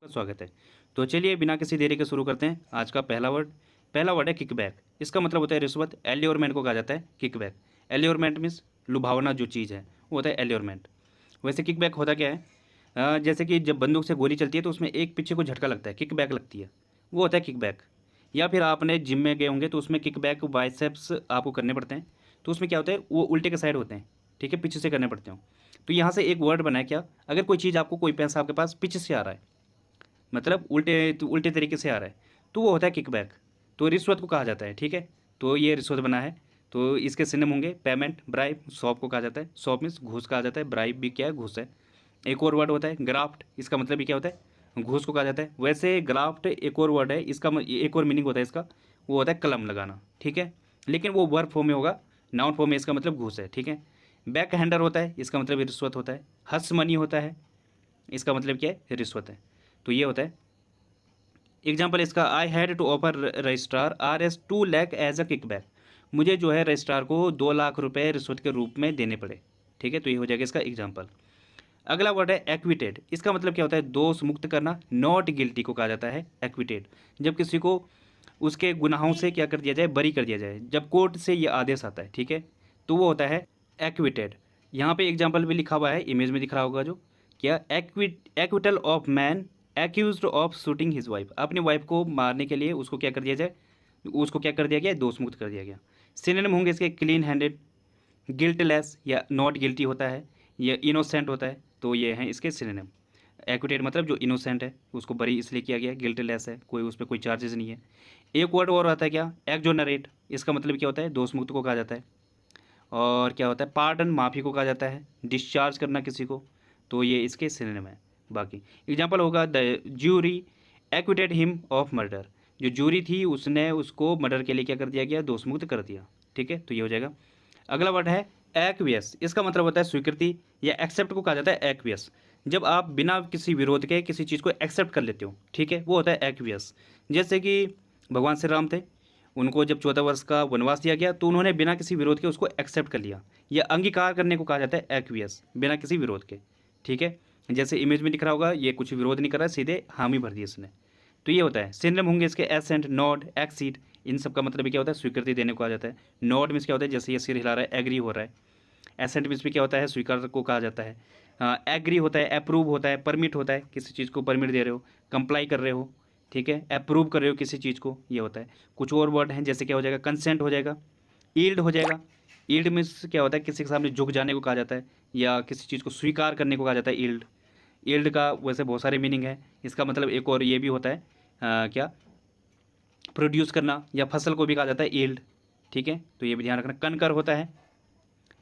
स्वागत है। तो चलिए बिना किसी देरी के शुरू करते हैं। आज का पहला वर्ड है किकबैक। इसका मतलब होता है रिश्वत। एल्योरमेंट को कहा जाता है किकबैक। एल्योरमेंट मीन्स लुभावना जो चीज़ है वो होता है एल्योरमेंट। वैसे किकबैक होता क्या है? जैसे कि जब बंदूक से गोली चलती है तो उसमें एक पीछे को झटका लगता है, किकबैक लगती है, वो होता है किकबैक। या फिर आपने जिम में गए होंगे तो उसमें किकबैक बाइसेप्स आपको करने पड़ते हैं। तो उसमें क्या होता है, वो उल्टे के साइड होते हैं, ठीक है, पीछे से करने पड़ते हो। तो यहाँ से एक वर्ड बना है क्या, अगर कोई चीज़ आपको, कोई पैसा आपके पास पीछे से आ रहा है, मतलब उल्टे तरीके से आ रहा है, तो वो होता है किकबैक। तो रिश्वत को कहा जाता है, ठीक है। तो ये रिश्वत बना है। तो इसके सिनोनिम होंगे पेमेंट, ब्राइब, सौंप को कहा जाता है, सौंप मीन्स घूस कहा जाता है, ब्राइब भी क्या है, घूस है। एक और वर्ड होता है ग्राफ्ट। इसका मतलब भी क्या होता है, घूस को कहा जाता है। वैसे ग्राफ्ट एक और वर्ड है, इसका एक और मीनिंग होता है इसका, वो होता है कलम लगाना, ठीक है। लेकिन वो वर्ब फॉर्म में होगा, नाउन फॉर्म में इसका मतलब घूस है, ठीक है। बैक हैंडर होता है, इसका मतलब रिश्वत होता है। हस मनी होता है, इसका मतलब क्या है, रिश्वत है। तो ये होता है एग्जाम्पल इसका। I had to offer registrar Rs 2 lakh as a kickback. मुझे जो है रजिस्ट्रार को 2 लाख रुपए रिश्वत के रूप में देने पड़े, ठीक है। तो ये हो जाएगा इसका एग्जाम्पल। अगला वर्ड है एक्विटेड। इसका मतलब क्या होता है, दोष मुक्त करना। नॉट गिल्टी को कहा जाता है एक्विटेड, जब किसी को उसके गुनाहों से क्या कर दिया जाए, बरी कर दिया जाए, जब कोर्ट से ये आदेश आता है, ठीक है, तो वो होता है एक्विटेड। यहाँ पे एग्जाम्पल भी लिखा हुआ है, इमेज में दिख रहा होगा जो, क्या, acquittal of man accused of shooting his wife. अपनी वाइफ को मारने के लिए उसको क्या कर दिया जाए, उसको क्या कर दिया गया, दोष मुक्त कर दिया गया। सिनोनिम होंगे इसके क्लीन हैंडेड, गिल्टलेस या नॉट गिल्टी होता है, या इनोसेंट होता है। तो ये हैं इसके सिनोनिम। एक्विटेड मतलब जो इनोसेंट है उसको बरी इसलिए किया गया, गिल्टलेस है, कोई उस पर कोई चार्जेस नहीं है। एक वर्ड और आता है क्या, एक्जोनरेट। इसका मतलब क्या होता है, दोष मुक्त को कहा जाता है। और क्या होता है, पार्डन, माफ़ी को कहा जाता है, डिस्चार्ज करना किसी को। तो ये इसके सिनोनिम है। बाकी एग्जाम्पल होगा the jury acquitted him of murder. जो जूरी थी उसने उसको मर्डर के लिए क्या कर दिया गया, दोष मुक्त कर दिया, ठीक है। तो ये हो जाएगा। अगला वर्ड है एक्वियस। इसका मतलब होता है स्वीकृति, या एक्सेप्ट को कहा जाता है एक्वियस। जब आप बिना किसी विरोध के किसी चीज़ को एक्सेप्ट कर लेते हो, ठीक है, वो होता है एक्वियस। जैसे कि भगवान श्री राम थे, उनको जब 14 वर्ष का वनवास दिया गया तो उन्होंने बिना किसी विरोध के उसको एक्सेप्ट कर लिया, या अंगीकार करने को कहा जाता है एक्वियस, बिना किसी विरोध के, ठीक है। जैसे इमेज में दिख रहा होगा, ये कुछ विरोध नहीं कर रहा है, सीधे हामी भर दिया इसने। तो ये होता है। सिनोनिम होंगे इसके एसेंट, नॉड, एक्सीड। इन सब का मतलब क्या होता है, स्वीकृति देने को आ जाता है। नॉड मीन्स क्या होता है, जैसे ये सिर हिला रहा है, एग्री हो रहा है। एसेंट मीन्स भी क्या होता है, स्वीकार को कहा जाता है। एग्री होता है, अप्रूव होता है, परमिट होता है, किसी चीज़ को परमिट दे रहे हो, कंप्लाई कर रहे हो, ठीक है, अप्रूव कर रहे हो किसी चीज़ को, ये होता है। कुछ और वर्ड हैं, जैसे क्या हो जाएगा, कंसेंट हो जाएगा, ईल्ड हो जाएगा। ईल्ड मीन्स क्या होता है, किसी के सामने झुक जाने को कहा जाता है, या किसी चीज़ को स्वीकार करने को कहा जाता है, ईल्ड। ईल्ड का वैसे बहुत सारे मीनिंग है। इसका मतलब एक और ये भी होता है, क्या, प्रोड्यूस करना, या फसल को भी कहा जाता है ईल्ड, ठीक है। तो ये भी ध्यान रखना। कनकर होता है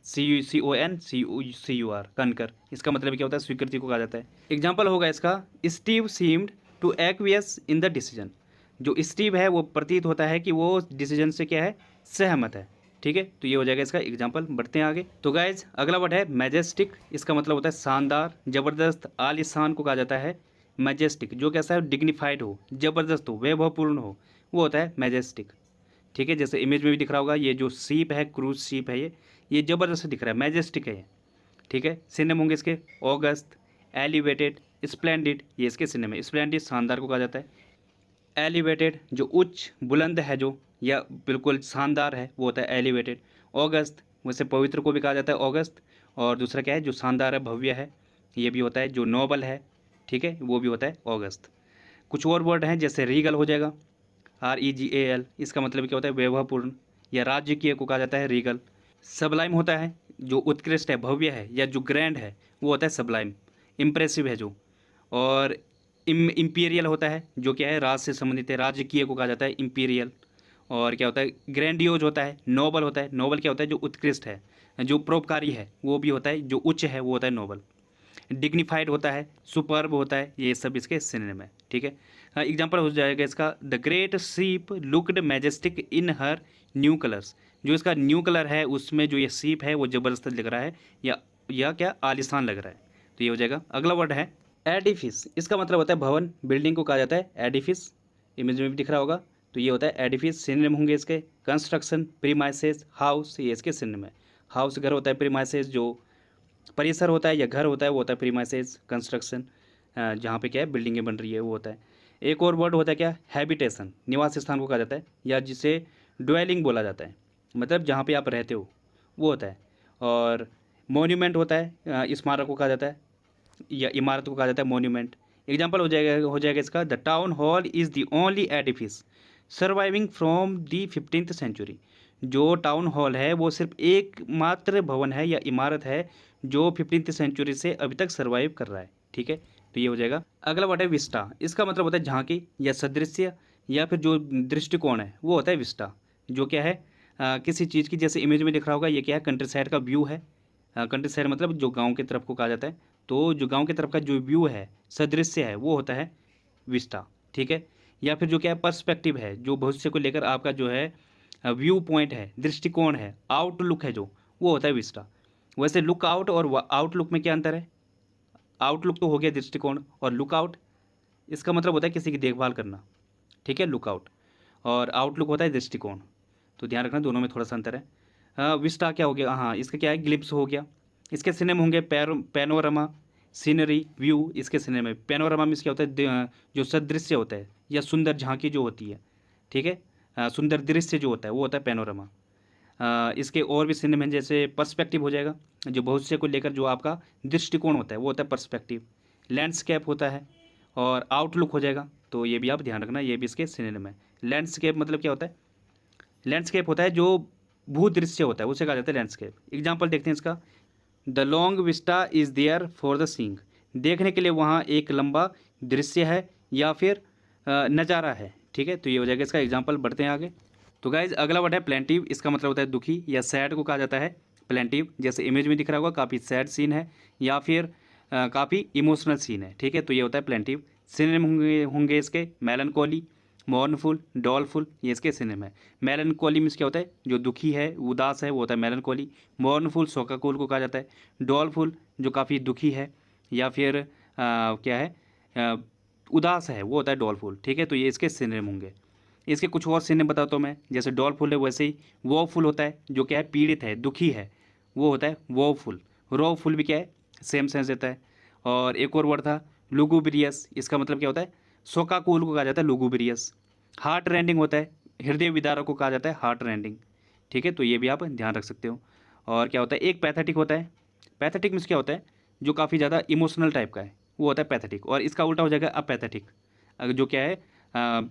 CONCUR, कनकर। इसका मतलब क्या होता है, स्वीकृति को कहा जाता है। एग्जाम्पल होगा इसका, Steve seemed to acquiesce in the decision. जो स्टीव है वो प्रतीत होता है कि वो डिसीजन से क्या है, सहमत है, ठीक है। तो ये हो जाएगा इसका एग्जाम्पल। बढ़ते हैं आगे। तो गाइज अगला वर्ड है मैजेस्टिक। इसका मतलब होता है शानदार, ज़बरदस्त, आलिशान को कहा जाता है मैजेस्टिक। जो कैसा है, डिग्निफाइड हो, ज़बरदस्त हो, वैभवपूर्ण हो, वो होता है मैजेस्टिक, ठीक है। जैसे इमेज में भी दिख रहा होगा, ये जो सीप है, क्रूज सीप है, ये ज़बरदस्त दिख रहा है, मैजेस्टिक है ये, ठीक है। सिनोनिम होंगे इसके ऑगस्ट, एलिवेटेड, स्प्लेंडिड। ये इसके सिनोनिम है। स्प्लेंडिड शानदार को कहा जाता है। एलिवेटेड जो उच्च, बुलंद है जो, या बिल्कुल शानदार है, वो होता है एलिवेटेड। ऑगस्ट वैसे पवित्र को भी कहा जाता है ऑगस्ट। और दूसरा क्या है, जो शानदार है, भव्य है, ये भी होता है। जो नोबल है, ठीक है, वो भी होता है ऑगस्ट। कुछ और वर्ड हैं, जैसे रीगल हो जाएगा, REGAL। इसका मतलब क्या होता है, वैभवपूर्ण, या राजकीय को कहा जाता है रीगल। सबलाइम होता है जो उत्कृष्ट है, भव्य है, या जो ग्रैंड है, वो होता है सबलाइम, इम्प्रेसिव है जो। और इम्पीरियल होता है जो क्या है, राज से संबंधित है, राजकीय को कहा जाता है इम्पीरियल। और क्या होता है, ग्रैंडियोज होता है। नोबल होता है, नोबल क्या होता है, जो उत्कृष्ट है, जो परोपकारी है, वो भी होता है, जो उच्च है वो होता है नोबल। डिग्निफाइड होता है, सुपर्ब होता है, ये सब इसके सिनोनिम है, ठीक है। एग्जांपल हो जाएगा इसका, द ग्रेट सीप लुक्ड मैजेस्टिक इन हर न्यू कलर्स। जो इसका न्यू कलर है उसमें जो ये सीप है वो ज़बरदस्त लग रहा है, या क्या, आलिशान लग रहा है। तो ये हो जाएगा। अगला वर्ड है एडिफिस। इसका मतलब होता है भवन, बिल्डिंग को कहा जाता है एडिफिस। इमेज में भी दिख रहा होगा। तो ये होता है एडिफिस। सिनोनिम होंगे इसके कंस्ट्रक्शन, प्रीमाइसेस, हाउस, ये इसके सिनोनिम है। हाउस घर होता है, प्रीमाइसेस जो परिसर होता है या घर होता है वो होता है प्रीमाइसेस, कंस्ट्रक्शन। जहाँ पे क्या है बिल्डिंगें बन रही है वो होता है। एक और वर्ड होता है क्या, हैबिटेशन, निवास स्थान को कहा जाता है, या जिसे ड्वेलिंग बोला जाता है, मतलब जहाँ पे आप रहते हो वो होता है। और मोन्यूमेंट होता है, स्मारक को कहा जाता है या इमारत को कहा जाता है मोन्यूमेंट। एग्जाम्पल हो जाएगा इसका, the town hall is the only edifice surviving from the 15th century. जो टाउन हॉल है वो सिर्फ एकमात्र भवन है या इमारत है जो 15th सेंचुरी से अभी तक सर्वाइव कर रहा है। ठीक है, तो ये हो जाएगा। अगला वर्ड है विस्टा। इसका मतलब होता है झांकी या सदृश्य या फिर जो दृष्टिकोण है वो होता है विस्टा। जो क्या है, किसी चीज़ की, जैसे इमेज में दिख रहा होगा, ये क्या है, कंट्री साइड का व्यू है। कंट्री साइड मतलब जो गांव की तरफ को कहा जाता है। तो जो गांव की तरफ का जो व्यू है, सदृश्य है, वो होता है विस्टा। ठीक है, या फिर जो क्या है पर्सपेक्टिव है, जो भविष्य को लेकर आपका जो है व्यू पॉइंट है, दृष्टिकोण है, आउटलुक है जो, वो होता है विस्टा। वैसे लुक आउट और आउटलुक में क्या अंतर है? आउटलुक तो हो गया दृष्टिकोण, और लुक आउट इसका मतलब होता है किसी की देखभाल करना। ठीक है, लुक आउट, और आउटलुक होता है दृष्टिकोण। तो ध्यान रखना, दोनों में थोड़ा सा अंतर है। विस्टा क्या हो गया, हाँ इसका क्या है, ग्लिप्स हो गया। इसके सिनेम होंगे पैनोरमा, सीनरी, व्यू। इसके सिनेम में पैनोरमा में क्या होता है, जो सदृश्य होता है या सुंदर झांकी जो होती है। ठीक है, सुंदर दृश्य जो होता है वो होता है पैनोरमा। इसके और भी सिनेम हैं, जैसे पर्सपेक्टिव हो जाएगा, जो भविष्य को लेकर जो आपका दृष्टिकोण होता है वो होता है पर्सपेक्टिव। लैंडस्केप होता है, और आउटलुक हो जाएगा। तो ये भी आप ध्यान रखना, ये भी इसके सिनेम है। लैंडस्केप मतलब क्या होता है, लैंडस्केप होता है जो भूदृश्य होता है, उसे कहा जाता है लैंडस्केप। एग्जाम्पल देखते हैं इसका, the long vista is there for the seeing. देखने के लिए वहाँ एक लंबा दृश्य है या फिर नज़ारा है। ठीक है, तो ये हो जाएगा इसका एग्जाम्पल। बढ़ते हैं आगे। तो गाइज अगला वर्ड है प्लेंटिव। इसका मतलब होता है दुखी या सैड को कहा जाता है प्लेंटिव। जैसे इमेज में दिख रहा होगा, काफ़ी सैड सीन है या फिर काफ़ी इमोशनल सीन है। ठीक है, तो ये होता है प्लेंटिव। सिनोनिम होंगे इसके मेलनकोली, मोर्नफुल, डॉलफुल, ये इसके सिनोनिम है। मेलनकोली मीन्स क्या होता है, जो दुखी है, उदास है, वो होता है मेलनकोली। मोर्नफुल शोकाकुल को कहा जाता है। डॉलफुल जो काफ़ी दुखी है या फिर क्या है, उदास है, वो होता है डॉलफुल। ठीक है, तो ये इसके सिनोनिम होंगे। इसके कुछ और सिनोनिम बताता हूँ मैं, जैसे डॉलफुल है वैसे ही वोफुल होता है, जो क्या है पीड़ित है, दुखी है, वो होता है वोफुल। रोफुल भी क्या है, सेम सेंस देता है। और एक और वर्ड था लुगुब्रियस। इसका मतलब क्या होता है, शोकाकुल को कहा जाता है लुगुब्रियस। हार्ट रेंडिंग होता है, हृदय विदारक को कहा जाता है हार्ट रेंडिंग। ठीक है, तो ये भी आप ध्यान रख सकते हो। और क्या होता है, एक पैथेटिक होता है। पैथेटिक मीन्स क्या होता है, जो काफ़ी ज़्यादा इमोशनल टाइप का है, वो होता है पैथेटिक। और इसका उल्टा हो जाएगा अपैथेटिक, जो क्या है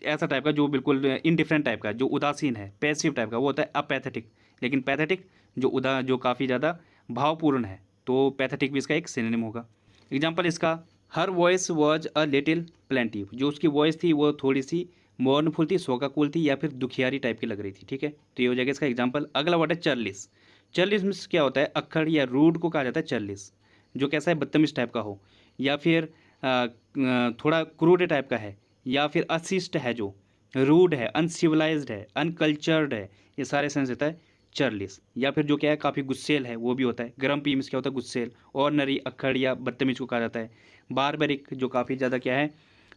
ऐसा टाइप का जो बिल्कुल इनडिफरेंट टाइप का, जो उदासीन है, पैसिव टाइप का, वो होता है अपैथेटिक। लेकिन पैथेटिक जो काफ़ी ज़्यादा भावपूर्ण है, तो पैथेटिक भी इसका एक सिनोनिम होगा। एग्जाम्पल इसका, her voice was a little plaintiff. जो उसकी वॉइस थी वो थोड़ी सी मोर्नफुल थी, शोकाकुल थी, या फिर दुखियारी टाइप की लग रही थी। ठीक है, तो ये हो जाएगा इसका एग्जाम्पल। अगला वर्ड है चर्लिस। चर्लिस मीन्स क्या होता है, अक्खड़ या रूड को कहा जाता है चर्लिस। जो कैसा है, बदतमीज टाइप का हो, या फिर थोड़ा क्रूड टाइप का है, या फिर अशिष्ट है, जो रूड है, अनसिविलाइज्ड है, अनकल्चर्ड है, ये सारे सेंस देता है चर्लिस। या फिर जो क्या है काफ़ी गुस्सेल है, वो भी होता है। ग्रम्पी मीन्स क्या होता है, गुस्सेल। और नरी, अक्खड़ या बदतमीज को कहा जाता है। बारबरिक जो काफ़ी ज़्यादा क्या है,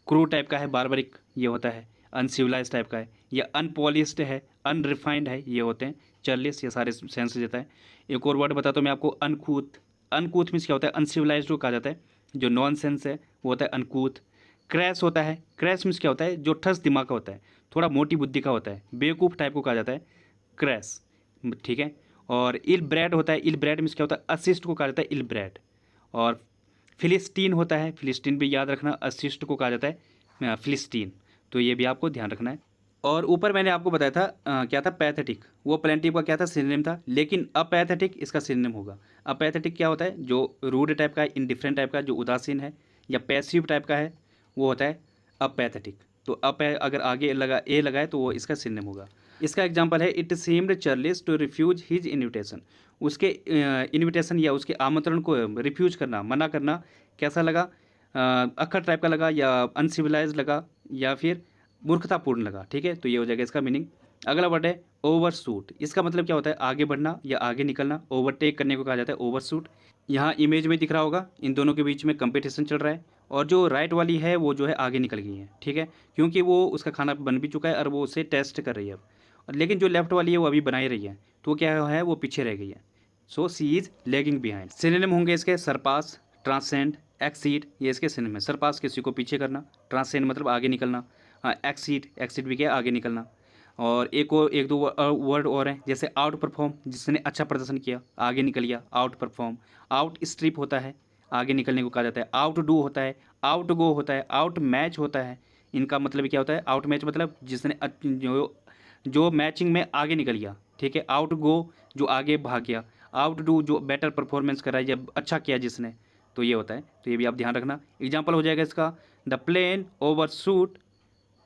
क्रूड टाइप का है, बारबरिक ये होता है। अनसिविलाइज टाइप का है, या अनपॉलिस्ड है, अनरिफाइंड है, ये होते हैं चर्लिस। ये सारे सेंस देता है। एक और वर्ड बताता हूँ मैं आपको, अनकूथ। अनकूथ मीन्स क्या होता है, अनसिविलाइज्ड को कहा जाता है। जो नॉन सेंस है वो होता है अनकूथ। क्रैश होता है, क्रैश मीन्स क्या होता है, जो ठस दिमाग का होता है, थोड़ा मोटी बुद्धि का होता है, बेवकूफ़ टाइप को कहा जाता है क्रैश। ठीक है, और इल ब्रेड होता है। इल ब्रेड मीन्स क्या होता है, असिस्ट को कहा जाता है इल ब्रेड। और फिलिस्टीन होता है, फिलिस्टीन भी याद रखना, असिस्ट को कहा जाता है फिलिस्टीन। तो ये भी आपको ध्यान रखना है। और ऊपर मैंने आपको बताया था क्या था, पैथेटिक। वो प्लेंटिव का क्या था, सिनोनिम था। लेकिन अपैथेटिक इसका सिनोनिम होगा। अपैथेटिक क्या होता है, जो रूड टाइप का है, इनडिफरेंट टाइप का, जो उदासीन है या पैसिव टाइप का है, वो होता है अपैथेटिक। तो अप अगर आगे लगा ए लगाए तो वो इसका सिनोनिम होगा। इसका एग्जांपल है, it seemed Charles to refuse his invitation. उसके इन्विटेशन या उसके आमंत्रण को रिफ्यूज करना, मना करना, कैसा लगा, अक्खड़ टाइप का लगा, या अनसिविलाइज लगा, या फिर मूर्खतापूर्ण लगा। ठीक है, तो ये हो जाएगा इसका मीनिंग। अगला वर्ड है ओवरशूट। इसका मतलब क्या होता है, आगे बढ़ना या आगे निकलना, ओवरटेक करने को कहा जाता है ओवरशूट। यहाँ इमेज में दिख रहा होगा, इन दोनों के बीच में कंपटीशन चल रहा है, और जो राइट वाली है वो जो है आगे निकल गई है। ठीक है, क्योंकि वो उसका खाना बन भी चुका है और वो उसे टेस्ट कर रही है अब। लेकिन जो लेफ्ट वाली है वो अभी बना ही रही है, तो क्या है, वो पीछे रह गई है। सो सी इज़ लेगिंग बिहाइंड। सिनोनिम होंगे इसके सरपास, ट्रांसेंड, एक्सीड ये इसके सिन में, सरपास किसी को पीछे करना, ट्रांसेंड मतलब आगे निकलना। हाँ, एक्सीड भी क्या है, आगे निकलना। और एक दो वर्ड और हैं, जैसे आउट परफॉर्म, जिसने अच्छा प्रदर्शन किया, आगे निकल गया, आउट परफॉर्म। आउट स्ट्रिप होता है, आगे निकलने को कहा जाता है। आउट डू होता है, आउट गो होता है, आउट मैच होता है। इनका मतलब क्या होता है, आउट मैच मतलब जिसने जो मैचिंग में आगे निकल गया, ठीक है। आउट गो जो आगे भाग गया, आउट डू जो बेटर परफॉर्मेंस करा या अच्छा किया जिसने, तो ये होता है। तो ये भी आप ध्यान रखना। एग्जाम्पल हो जाएगा इसका, the plane overshoot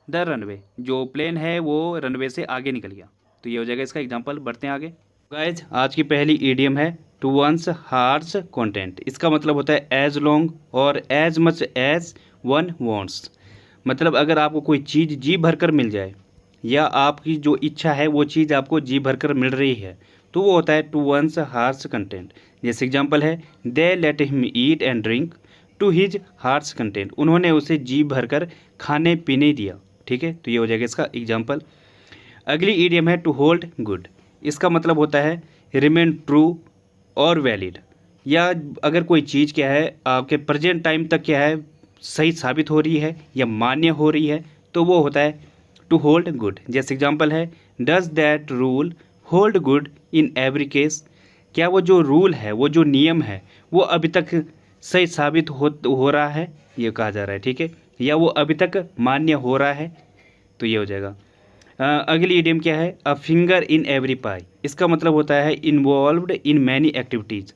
the runway, जो प्लेन है वो रनवे से आगे निकल गया। तो ये हो जाएगा इसका एग्जाम्पल। बढ़ते हैं आगे। गाइज आज की पहली ईडियम है टू वंस हार्स कंटेंट। इसका मतलब होता है एज लॉन्ग और as much as one wants. मतलब अगर आपको कोई चीज़ जी भर कर मिल जाए, या आपकी जो इच्छा है वो चीज़ आपको जी भर कर मिल रही है, तो वो होता है टू वंस हार्स कंटेंट। जैसे एग्जाम्पल है, they let him eat and drink to his heart's content. उन्होंने उसे जी भर कर खाने पीने दिया, ठीक है। तो ये हो जाएगा इसका एग्जाम्पल। अगली ईडियम है टू होल्ड गुड। इसका मतलब होता है रिमेन ट्रू और वैलिड, या अगर कोई चीज़ क्या है आपके प्रेजेंट टाइम तक क्या है सही साबित हो रही है या मान्य हो रही है, तो वो होता है टू होल्ड गुड। जैसे एग्जाम्पल है, does that rule hold good in every case. क्या वो जो रूल है, वो जो नियम है, वो अभी तक सही साबित हो रहा है, ये कहा जा रहा है, ठीक है। या वो अभी तक मान्य हो रहा है, तो ये हो जाएगा। अगली इडियम क्या है, अ फिंगर इन एवरी पाई। इसका मतलब होता है इन्वॉल्व्ड इन मैनी एक्टिविटीज़।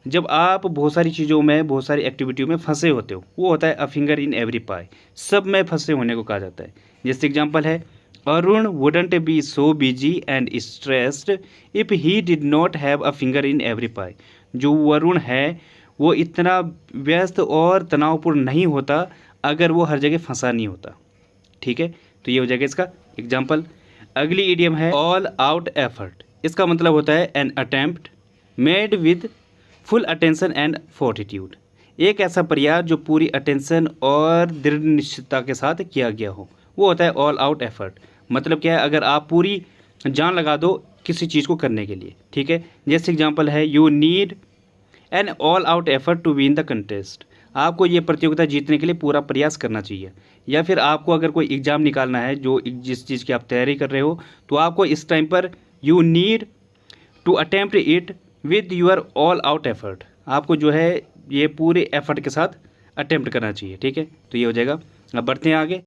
जब आप बहुत सारी चीज़ों में, बहुत सारी एक्टिविटियों में फंसे होते हो, वो होता है अ फिंगर इन एवरी पाई। सब में फंसे होने को कहा जाता है। जैसे एग्जाम्पल है, Arun wouldn't be so busy and stressed if he did not have a finger in every pie. जो वरुण है वो इतना व्यस्त और तनावपूर्ण नहीं होता अगर वो हर जगह फंसा नहीं होता, ठीक है। तो ये हो जाएगा इसका एग्जाम्पल। अगली इडियम है ऑल आउट एफर्ट। इसका मतलब होता है an attempt made with full attention and fortitude. एक ऐसा प्रयास जो पूरी अटेंशन और दृढ़ निश्चितता के साथ किया गया हो, वो होता है ऑल आउट एफर्ट। मतलब क्या है, अगर आप पूरी जान लगा दो किसी चीज़ को करने के लिए, ठीक है। जैसे एग्जाम्पल है, you need an all out effort to win the contest. आपको ये प्रतियोगिता जीतने के लिए पूरा प्रयास करना चाहिए। या फिर आपको अगर कोई एग्ज़ाम निकालना है, जो जिस चीज़ की आप तैयारी कर रहे हो, तो आपको इस टाइम पर you need to attempt it with your all out effort. आपको जो है ये पूरे एफर्ट के साथ अटेम्प्ट करना चाहिए, ठीक है। तो ये हो जाएगा। अब बढ़ते हैं आगे।